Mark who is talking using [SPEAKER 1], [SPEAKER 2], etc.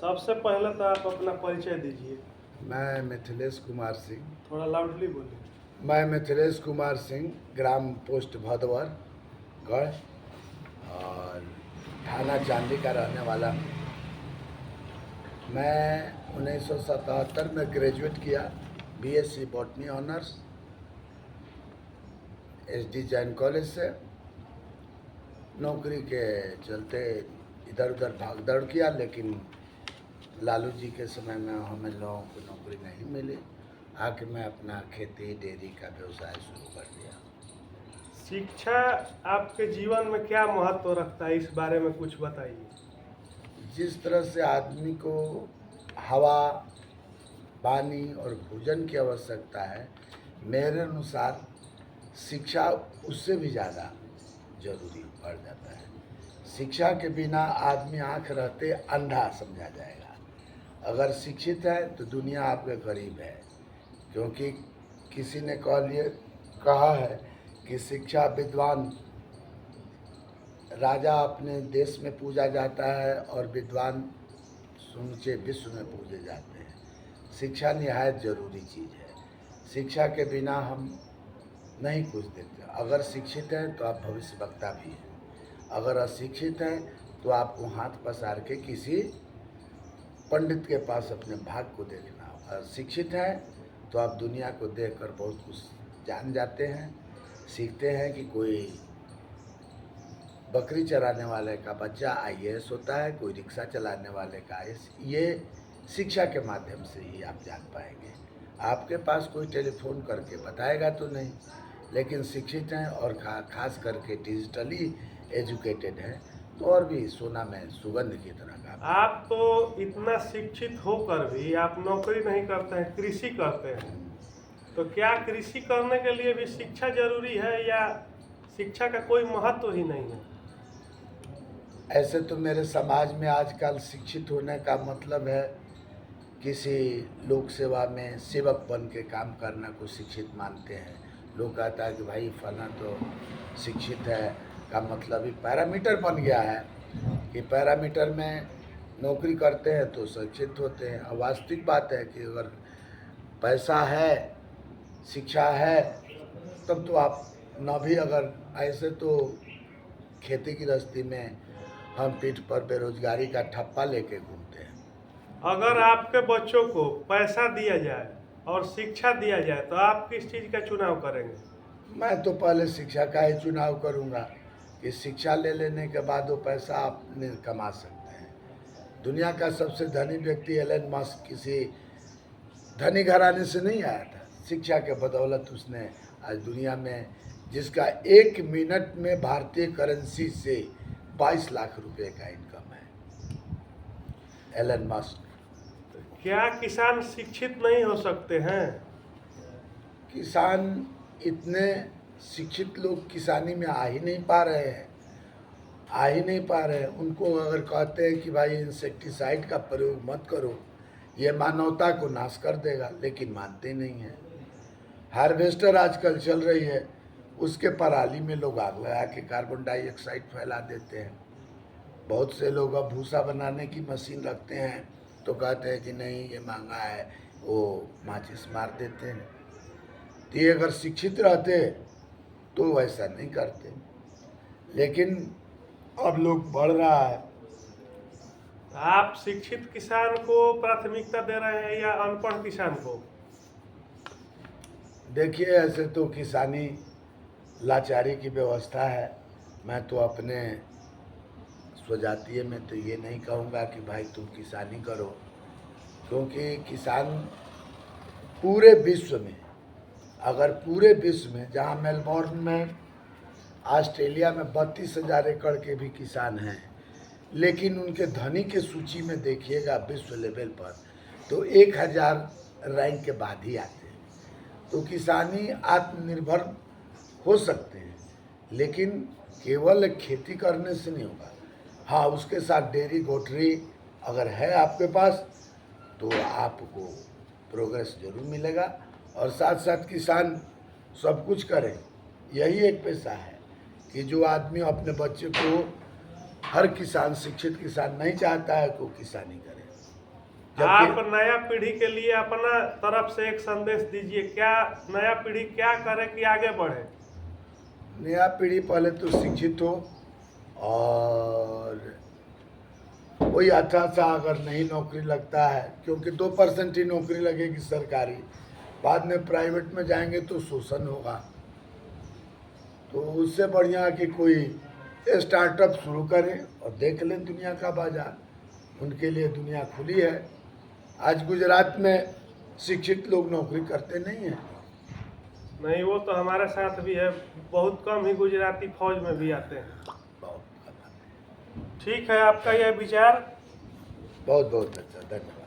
[SPEAKER 1] सबसे पहले तो आप अपना परिचय दीजिए।
[SPEAKER 2] मैं मिथिलेश कुमार सिंह।
[SPEAKER 1] थोड़ा लाउडली बोलिए।
[SPEAKER 2] मैं मिथिलेश कुमार सिंह, ग्राम पोस्ट भदवर गढ़ और थाना चांदी का रहने वाला हूँ। मैं 1977 में ग्रेजुएट किया, BSc botany honours SD Jain college से। नौकरी के चलते इधर उधर भाग दौड़ किया, लेकिन लालू जी के समय में हमें लोगों को नौकरी नहीं मिली। आके मैं अपना खेती डेयरी का व्यवसाय शुरू कर दिया।
[SPEAKER 1] शिक्षा आपके जीवन में क्या महत्व रखता है, इस बारे में कुछ बताइए।
[SPEAKER 2] जिस तरह से आदमी को हवा, पानी और भोजन की आवश्यकता है, मेरे अनुसार शिक्षा उससे भी ज़्यादा जरूरी पड़ जाता है। शिक्षा के बिना आदमी आँख रहते अंधा समझा जाएगा। अगर शिक्षित है तो दुनिया आपके करीब है, क्योंकि किसी ने कहा है कि शिक्षा विद्वान राजा अपने देश में पूजा जाता है और विद्वान समूचे विश्व में पूजे जाते हैं। शिक्षा निहायत जरूरी चीज़ है। शिक्षा के बिना हम नहीं कुछ देखते। अगर शिक्षित हैं तो आप भविष्य वक्ता भी हैं, अगर अशिक्षित हैं तो आपको हाथ पसार के किसी पंडित के पास अपने भाग को देखना होगा। शिक्षित हैं तो आप दुनिया को देखकर बहुत कुछ जान जाते हैं, सीखते हैं कि कोई बकरी चराने वाले का बच्चा आईएएस होता है, कोई रिक्शा चलाने वाले का आईएएस। ये शिक्षा के माध्यम से ही आप जान पाएंगे। आपके पास कोई टेलीफोन करके बताएगा तो नहीं, लेकिन शिक्षित हैं और खास करके डिजिटली एजुकेटेड हैं तो और भी सोना में सुगंध की तरह का।
[SPEAKER 1] आप तो इतना शिक्षित होकर भी आप नौकरी नहीं करते हैं, कृषि करते हैं, तो क्या कृषि करने के लिए भी शिक्षा जरूरी है या शिक्षा का कोई महत्व ही नहीं है?
[SPEAKER 2] ऐसे तो मेरे समाज में आजकल शिक्षित होने का मतलब है किसी लोक सेवा में सेवक बन के काम करना को शिक्षित मानते हैं। लोग कहता है कि भाई फला तो शिक्षित है का मतलब ही पैरामीटर बन गया है कि पैरामीटर में नौकरी करते हैं तो शिक्षित होते हैं। और वास्तविक बात है कि अगर पैसा है, शिक्षा है, तब तो आप न भी, अगर ऐसे तो खेती गृहस्थी में हम पीठ पर बेरोजगारी का ठप्पा लेके घूमते हैं।
[SPEAKER 1] अगर आपके बच्चों को पैसा दिया जाए और शिक्षा दिया जाए तो आप किस चीज़ का चुनाव करेंगे?
[SPEAKER 2] मैं तो पहले शिक्षा का ही चुनाव करूंगा कि शिक्षा ले लेने के बाद वो पैसा आपने कमा सकते हैं। दुनिया का सबसे धनी व्यक्ति एलन मस्क किसी धनी घराने से नहीं आया था। शिक्षा के बदौलत उसने आज दुनिया में, जिसका 1 मिनट में भारतीय करेंसी से 22 लाख रुपए का इनकम है, एलन मस्क।
[SPEAKER 1] क्या किसान शिक्षित नहीं हो सकते हैं?
[SPEAKER 2] किसान इतने शिक्षित लोग किसानी में आ ही नहीं पा रहे हैं, उनको अगर कहते हैं कि भाई इंसेक्टिसाइड का प्रयोग मत करो, ये मानवता को नाश कर देगा, लेकिन मानते नहीं हैं। हार्वेस्टर आजकल चल रही है, उसके पराली में लोग आग लगा के कार्बन डाइऑक्साइड फैला देते हैं। बहुत से लोग अब भूसा बनाने की मशीन रखते हैं तो कहते हैं कि नहीं ये महंगा है, वो माचिस मार देते हैं। तो ये अगर शिक्षित रहते तो वैसा नहीं करते, लेकिन अब लोग बढ़ रहा है।
[SPEAKER 1] आप शिक्षित किसान को प्राथमिकता दे रहे हैं या अनपढ़ किसान को?
[SPEAKER 2] देखिए, ऐसे तो किसानी लाचारी की व्यवस्था है। मैं तो अपने स्वजातीय में तो ये नहीं कहूँगा कि भाई तुम किसानी करो, क्योंकि किसान पूरे विश्व में, अगर पूरे विश्व में, जहाँ मेलबोर्न में ऑस्ट्रेलिया में 32,000 एकड़ के भी किसान हैं, लेकिन उनके धनी के सूची में देखिएगा विश्व लेवल पर तो 1000 रैंक के बाद ही आते हैं। तो किसानी आत्मनिर्भर हो सकते हैं, लेकिन केवल खेती करने से नहीं होगा। हाँ, उसके साथ डेयरी गोटरी अगर है आपके पास तो आपको प्रोग्रेस जरूर मिलेगा। और साथ साथ किसान सब कुछ करें, यही एक पेशा है कि जो आदमी अपने बच्चे को, हर किसान शिक्षित किसान नहीं चाहता है कि वो किसानी करे।
[SPEAKER 1] आप नया पीढ़ी के लिए अपना तरफ से एक संदेश दीजिए, क्या नया पीढ़ी क्या करे कि आगे बढ़े?
[SPEAKER 2] नया पीढ़ी पहले तो शिक्षित हो, और कोई अच्छा सा अगर नहीं नौकरी लगता है, क्योंकि 2% ही नौकरी लगेगी सरकारी, बाद में प्राइवेट में जाएंगे तो शोषण होगा। तो उससे बढ़िया कि कोई स्टार्टअप शुरू करें और देख लें दुनिया का बाजार। उनके लिए दुनिया खुली है। आज गुजरात में शिक्षित लोग नौकरी करते नहीं हैं।
[SPEAKER 1] नहीं, वो तो हमारे साथ भी है, बहुत कम ही गुजराती फौज में भी आते हैं।
[SPEAKER 2] बहुत
[SPEAKER 1] ठीक है, आपका यह विचार
[SPEAKER 2] बहुत अच्छा, धन्यवाद।